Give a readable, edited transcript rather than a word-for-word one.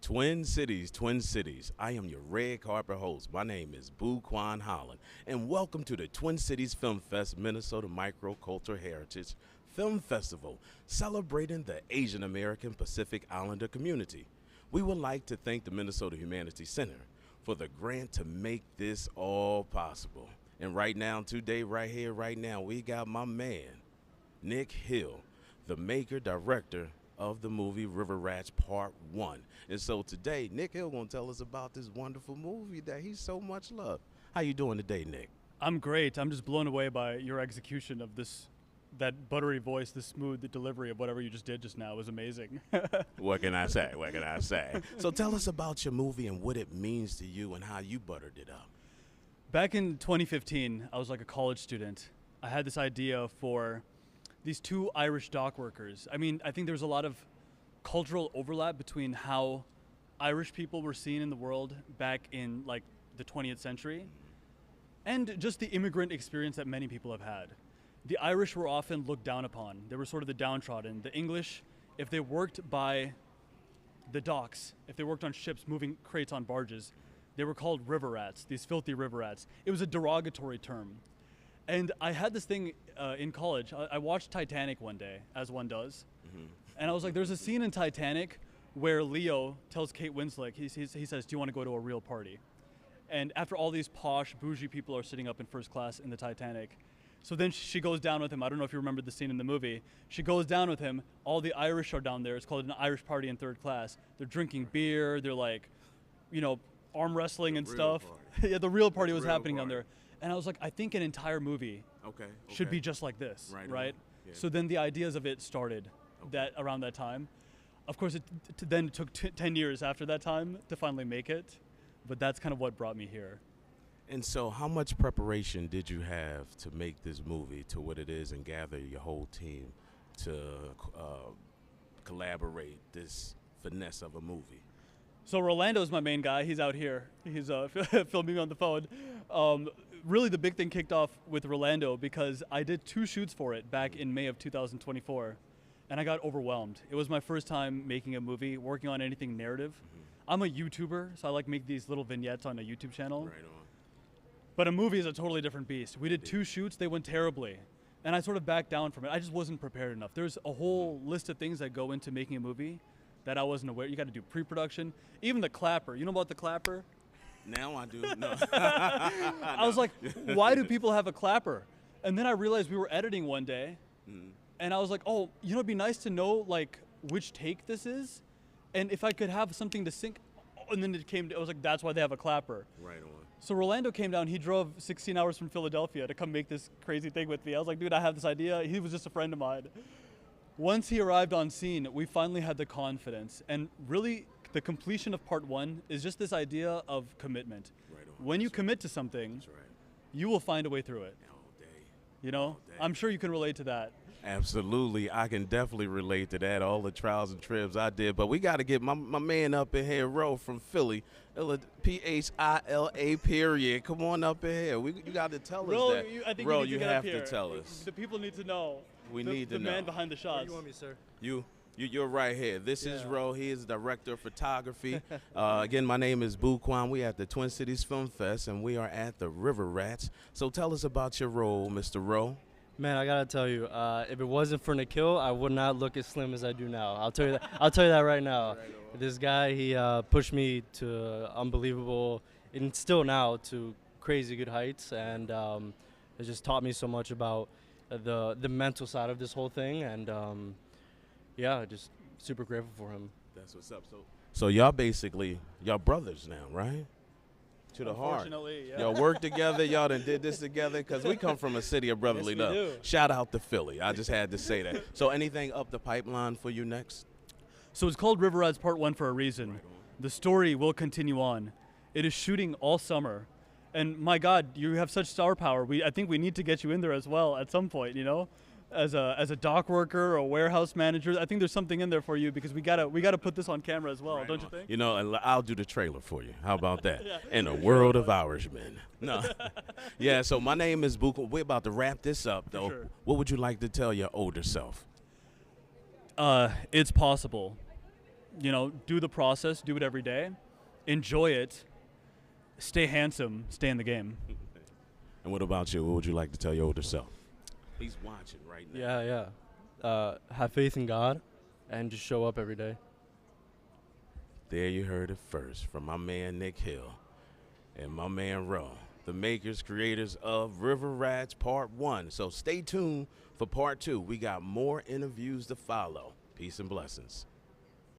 Twin Cities, Twin Cities. I am your red carpet host. My name is Bukwon Holland, and welcome to the Twin Cities Film Fest Minnesota Microcultural Heritage Film Festival, celebrating the Asian American Pacific Islander community. We would like to thank the Minnesota Humanities Center for the grant to make this all possible. And right now, today, right here, right now, we got my man, Nick Hill, the maker, director of the movie River Rats Part 1. And so today, Nick Hill gonna tell us about this wonderful movie that he so much loved. How you doing today, Nick? I'm great. I'm just blown away by your execution of this, that buttery voice, the smooth delivery of whatever you just did just now was amazing. What can I say? What can I say? So tell us about your movie and what it means to you and how you buttered it up. Back in 2015, I was like a college student. I had this idea for these two Irish dock workers. I mean, I think there's a lot of cultural overlap between how Irish people were seen in the world back in like the 20th century and just the immigrant experience that many people have had. The Irish were often looked down upon. They were sort of the downtrodden. The English, if they worked by the docks, if they worked on ships moving crates on barges, they were called river rats, these filthy river rats. It was a derogatory term. And I had this thing in college. I watched Titanic one day, as one does. And I was like, there's a scene in Titanic where Leo tells Kate Winslet, he says, do you want to go to a real party? And after all these posh, bougie people are sitting up in first class in the Titanic. So then she goes down with him. I don't know if you remember the scene in the movie. She goes down with him. All the Irish are down there. It's called an Irish party in third class. They're drinking beer. They're like, you know, arm wrestling and stuff. Yeah, the real party was happening down there. And I was like, I think an entire movie should be just like this, right? Yeah. So then the ideas of it started that around that time. Of course, it then took 10 years after that time to finally make it, but that's kind of what brought me here. And so how much preparation did you have to make this movie to what it is and gather your whole team to collaborate this finesse of a movie? So Rolando's my main guy. He's out here. He's filming me on the phone. Really, the big thing kicked off with Rolando because I did 2 shoots for it back in May of 2024, and I got overwhelmed. It was my first time making a movie, working on anything narrative. I'm a YouTuber, so I like make these little vignettes on a YouTube channel. Right on. But a movie is a totally different beast. We did 2 shoots. They went terribly, and I sort of backed down from it. I just wasn't prepared enough. There's a whole list of things that go into making a movie that I wasn't aware. You got to do pre-production. Even the clapper. You know about the clapper? Now I do. No. I was like, why do people have a clapper? And then I realized we were editing one day, and I was like, oh, you know, it'd be nice to know like which take this is, and if I could have something to sync. And then I was like, that's why they have a clapper. Right on. So Rolando came down. He drove 16 hours from Philadelphia to come make this crazy thing with me. I was like, dude, I have this idea. He was just a friend of mine. Once he arrived on scene, we finally had the confidence. And really, the completion of part 1 is just this idea of commitment. Right on. When you commit to something, you will find a way through it. All day. You know? I'm sure you can relate to that. Absolutely. I can definitely relate to that, all the trials and tribs I did. But we got to get my man up in here, Ro, from Philly, Phila period. Come on up in here. You got to tell us that. I think Ro, you you get have up here. to tell us. The people need to know. We need to know. The man behind the shots. Where do you want me, sir? You're right here. This is Ro. He is director of photography. Again, my name is Bukwon. We at the Twin Cities Film Fest, and we are at the River Rats. So tell us about your role, Mr. Ro. Man, I gotta tell you, if it wasn't for Nikhil, I would not look as slim as I do now. I'll tell you that. I'll tell you that right now. This guy, he pushed me to unbelievable, and still now to crazy good heights, and it just taught me so much about the mental side of this whole thing, and yeah, just super grateful for him. That's what's up. So y'all basically y'all brothers now, right? To the heart. Unfortunately, yeah. Y'all work together. Y'all done did this together because we come from a city of brotherly Yes, we love. do. Shout out to Philly. I just had to say that. So anything up the pipeline for you next? So it's called River Rats Part 1 for a reason. The story will continue on. It is shooting all summer. And my God, you have such star power. I think we need to get you in there as well at some point, you know? As a dock worker or a warehouse manager, I think there's something in there for you because we gotta put this on camera as well, don't you think? You know, and I'll do the trailer for you. How about that? In a world of Irishmen. No. Yeah, so my name is Bukwon. We're about to wrap this up, though. Sure. What would you like to tell your older self? It's possible. do the process, do it every day, enjoy it, stay handsome, stay in the game. And what about you? What would you like to tell your older self? He's watching right now. Yeah. Have faith in God and just show up every day. There you heard it first from my man Nikhil and my man Ro, the makers, creators of River Rats Part 1. So stay tuned for Part 2. We got more interviews to follow. Peace and blessings.